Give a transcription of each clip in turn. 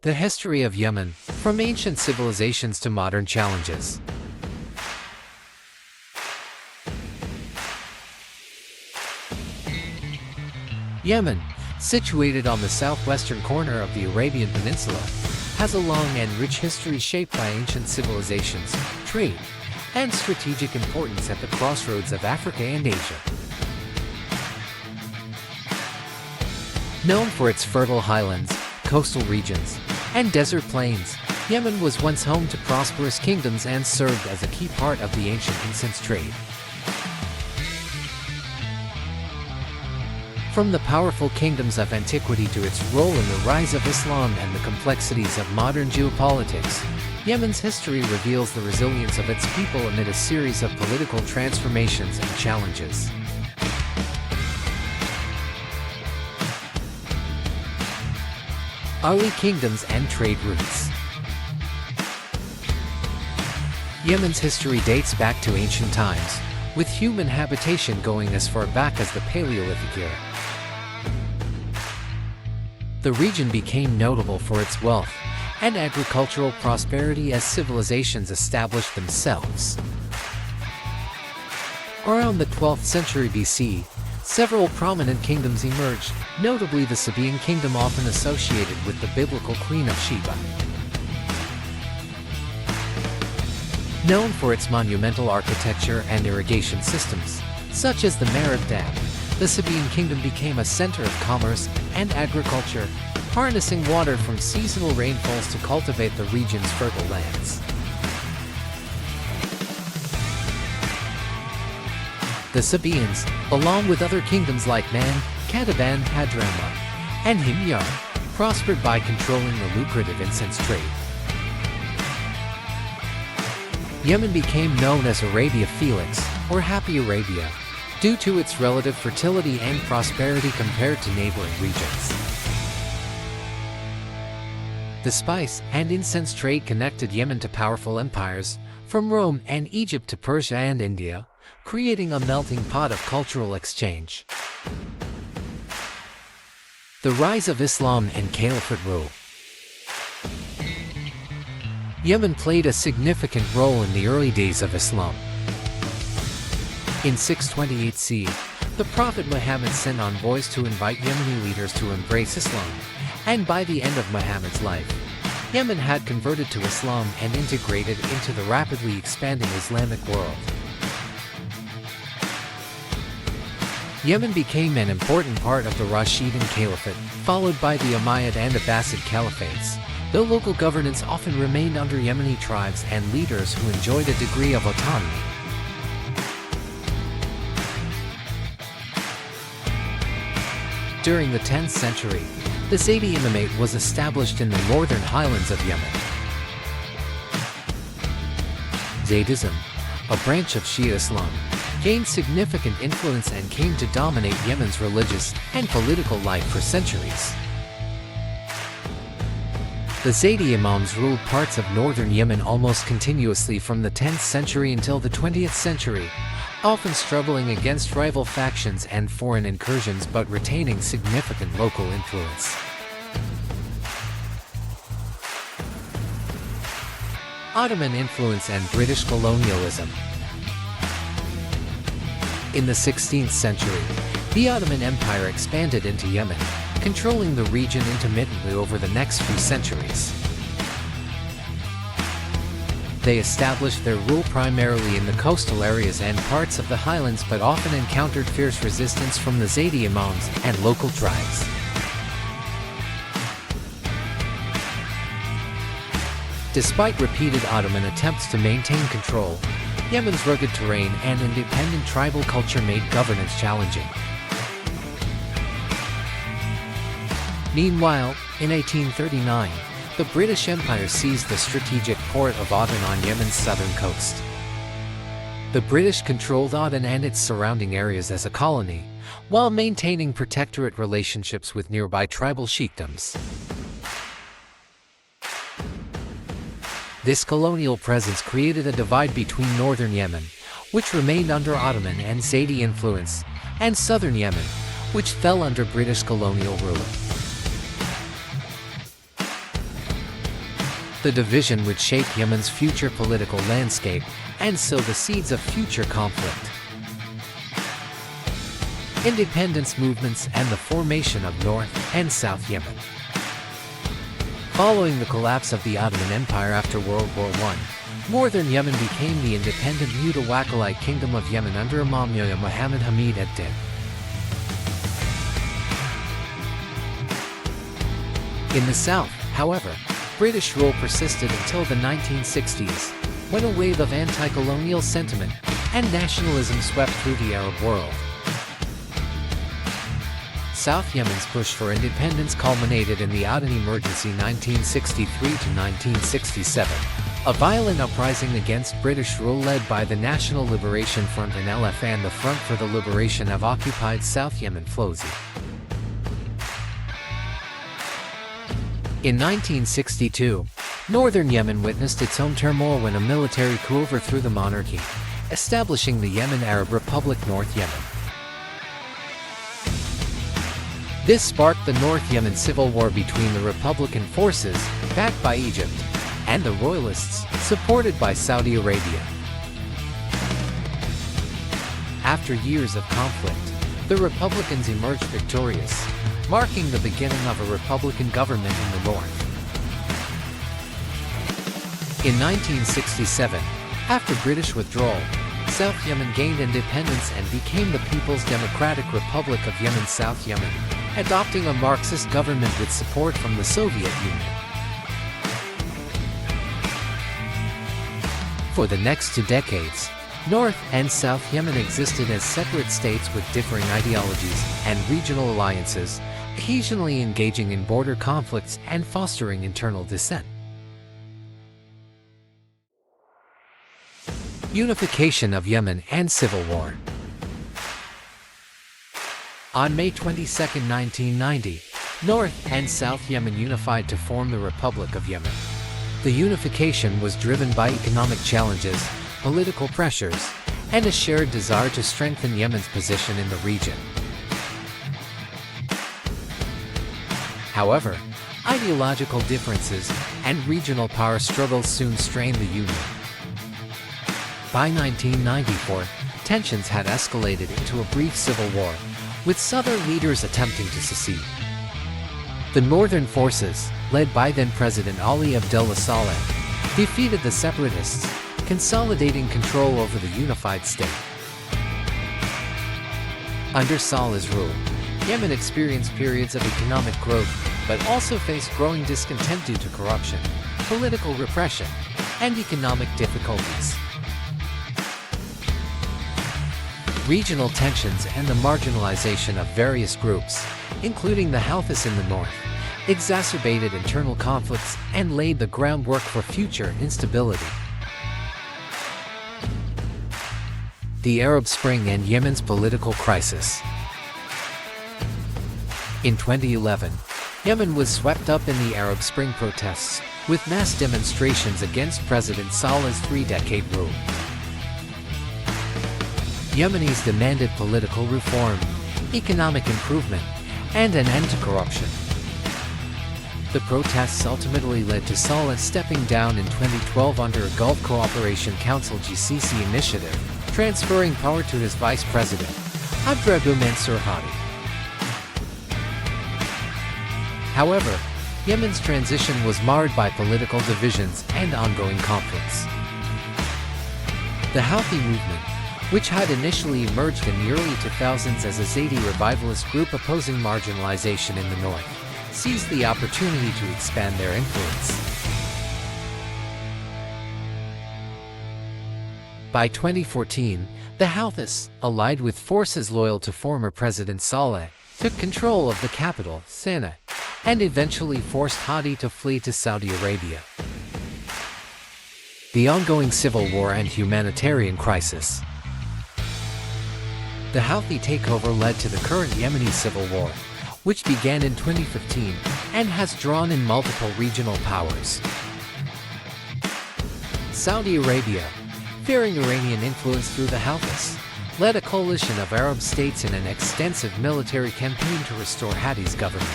The history of Yemen, from ancient civilizations to modern challenges. Yemen, situated on the southwestern corner of the Arabian Peninsula, has a long and rich history shaped by ancient civilizations, trade, and strategic importance at the crossroads of Africa and Asia. Known for its fertile highlands, coastal regions, and desert plains, Yemen was once home to prosperous kingdoms and served as a key part of the ancient incense trade. From the powerful kingdoms of antiquity to its role in the rise of Islam and the complexities of modern geopolitics, Yemen's history reveals the resilience of its people amid a series of political transformations and challenges. Early kingdoms and trade routes. Yemen's history dates back to ancient times, with human habitation going as far back as the Paleolithic era. The region became notable for its wealth and agricultural prosperity as civilizations established themselves. Around the 12th century BC, several prominent kingdoms emerged, notably the Sabaean Kingdom, often associated with the biblical Queen of Sheba. Known for its monumental architecture and irrigation systems, such as the Marib Dam, the Sabaean Kingdom became a center of commerce and agriculture, harnessing water from seasonal rainfalls to cultivate the region's fertile lands. The Sabaeans, along with other kingdoms like Man, Kataban, Hadramaut, and Himyar, prospered by controlling the lucrative incense trade. Yemen became known as Arabia Felix, or Happy Arabia, due to its relative fertility and prosperity compared to neighboring regions. The spice and incense trade connected Yemen to powerful empires, from Rome and Egypt to Persia and India, creating a melting pot of cultural exchange. The rise of Islam and Caliphate rule. Yemen played a significant role in the early days of Islam. In 628 CE, the Prophet Muhammad sent envoys to invite Yemeni leaders to embrace Islam, and by the end of Muhammad's life, Yemen had converted to Islam and integrated into the rapidly expanding Islamic world. Yemen became an important part of the Rashidun Caliphate, followed by the Umayyad and Abbasid Caliphates, though local governance often remained under Yemeni tribes and leaders who enjoyed a degree of autonomy. During the 10th century, the Zaydi Imamate was established in the northern highlands of Yemen. Zaydism, a branch of Shia Islam, gained significant influence and came to dominate Yemen's religious and political life for centuries. The Zaydi Imams ruled parts of northern Yemen almost continuously from the 10th century until the 20th century, often struggling against rival factions and foreign incursions but retaining significant local influence. Ottoman influence and British colonialism. In the 16th century, the Ottoman Empire expanded into Yemen, controlling the region intermittently over the next few centuries. They established their rule primarily in the coastal areas and parts of the highlands, but often encountered fierce resistance from the Zaydi Imams and local tribes. Despite repeated Ottoman attempts to maintain control, Yemen's rugged terrain and independent tribal culture made governance challenging. Meanwhile, in 1839, the British Empire seized the strategic port of Aden on Yemen's southern coast. The British controlled Aden and its surrounding areas as a colony, while maintaining protectorate relationships with nearby tribal sheikdoms. This colonial presence created a divide between northern Yemen, which remained under Ottoman and Zaydi influence, and southern Yemen, which fell under British colonial rule. The division would shape Yemen's future political landscape and sow the seeds of future conflict. Independence movements and the formation of North and South Yemen. Following the collapse of the Ottoman Empire after World War I, northern Yemen became the independent Mutawakkilite Kingdom of Yemen under Imam Yahya Muhammad Hamid ad-Din. In the south, however, British rule persisted until the 1960s, when a wave of anti-colonial sentiment and nationalism swept through the Arab world. South Yemen's push for independence culminated in the Aden Emergency 1963 to 1967, a violent uprising against British rule led by the National Liberation Front and LF and the Front for the Liberation of Occupied South Yemen (FLOSI). In 1962, northern Yemen witnessed its own turmoil when a military coup overthrew the monarchy, establishing the Yemen Arab Republic North Yemen. This sparked the North Yemen civil war between the Republican forces, backed by Egypt, and the royalists, supported by Saudi Arabia. After years of conflict, the Republicans emerged victorious, marking the beginning of a Republican government in the north. In 1967, after British withdrawal, South Yemen gained independence and became the People's Democratic Republic of Yemen South Yemen, adopting a Marxist government with support from the Soviet Union. For the next 2 decades, North and South Yemen existed as separate states with differing ideologies and regional alliances, occasionally engaging in border conflicts and fostering internal dissent. Unification of Yemen and Civil War. On May 22, 1990, North and South Yemen unified to form the Republic of Yemen. The unification was driven by economic challenges, political pressures, and a shared desire to strengthen Yemen's position in the region. However, ideological differences and regional power struggles soon strained the union. By 1994, tensions had escalated into a brief civil war, with southern leaders attempting to secede. The northern forces, led by then-President Ali Abdullah Saleh, defeated the separatists, consolidating control over the unified state. Under Saleh's rule, Yemen experienced periods of economic growth, but also faced growing discontent due to corruption, political repression, and economic difficulties. Regional tensions and the marginalization of various groups, including the Houthis in the north, exacerbated internal conflicts and laid the groundwork for future instability. The Arab Spring and Yemen's political crisis. In 2011, Yemen was swept up in the Arab Spring protests, with mass demonstrations against President Saleh's 3-decade rule. Yemenis demanded political reform, economic improvement, and an end to corruption. The protests ultimately led to Saleh stepping down in 2012 under a Gulf Cooperation Council (GCC) initiative, transferring power to his vice president, Abdrabbuh Mansour Hadi. However, Yemen's transition was marred by political divisions and ongoing conflicts. The Houthi movement, which had initially emerged in the early 2000s as a Zaidi revivalist group opposing marginalization in the north, seized the opportunity to expand their influence. By 2014, the Houthis, allied with forces loyal to former President Saleh, took control of the capital, Sana'a, and eventually forced Hadi to flee to Saudi Arabia. The ongoing civil war and humanitarian crisis. The Houthi takeover led to the current Yemeni civil war, which began in 2015 and has drawn in multiple regional powers. Saudi Arabia, fearing Iranian influence through the Houthis, led a coalition of Arab states in an extensive military campaign to restore Hadi's government.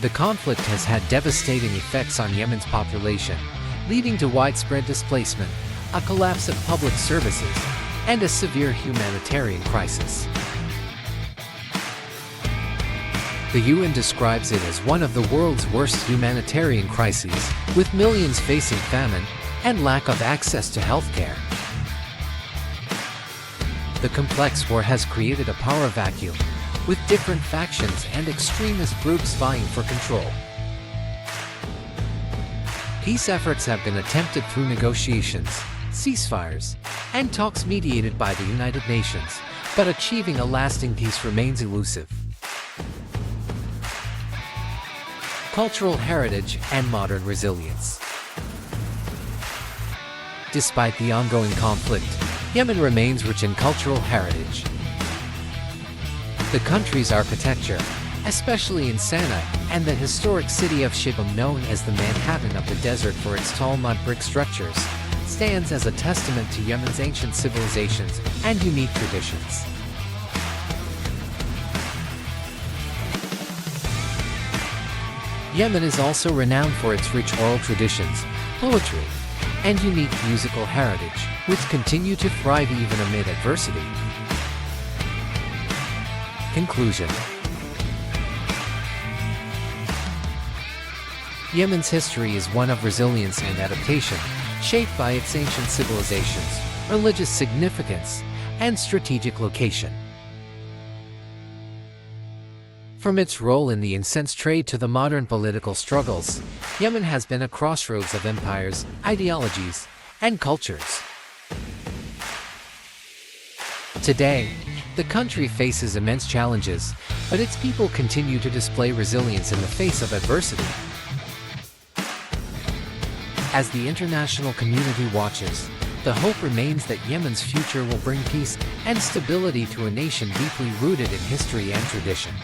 The conflict has had devastating effects on Yemen's population, leading to widespread displacement, a collapse of public services, and a severe humanitarian crisis. The UN describes it as one of the world's worst humanitarian crises, with millions facing famine and lack of access to healthcare. The complex war has created a power vacuum, with different factions and extremist groups vying for control. Peace efforts have been attempted through negotiations, ceasefires, and talks mediated by the United Nations, but achieving a lasting peace remains elusive. Cultural heritage and modern resilience. Despite the ongoing conflict, Yemen remains rich in cultural heritage. The country's architecture, especially in Sana'a and the historic city of Shibam, known as the Manhattan of the desert for its tall mud brick structures, stands as a testament to Yemen's ancient civilizations and unique traditions. Yemen is also renowned for its rich oral traditions, poetry, and unique musical heritage, which continue to thrive even amid adversity. Conclusion. Yemen's history is one of resilience and adaptation, shaped by its ancient civilizations, religious significance, and strategic location. From its role in the incense trade to the modern political struggles, Yemen has been a crossroads of empires, ideologies, and cultures. Today, the country faces immense challenges, but its people continue to display resilience in the face of adversity. As the international community watches, the hope remains that Yemen's future will bring peace and stability to a nation deeply rooted in history and tradition.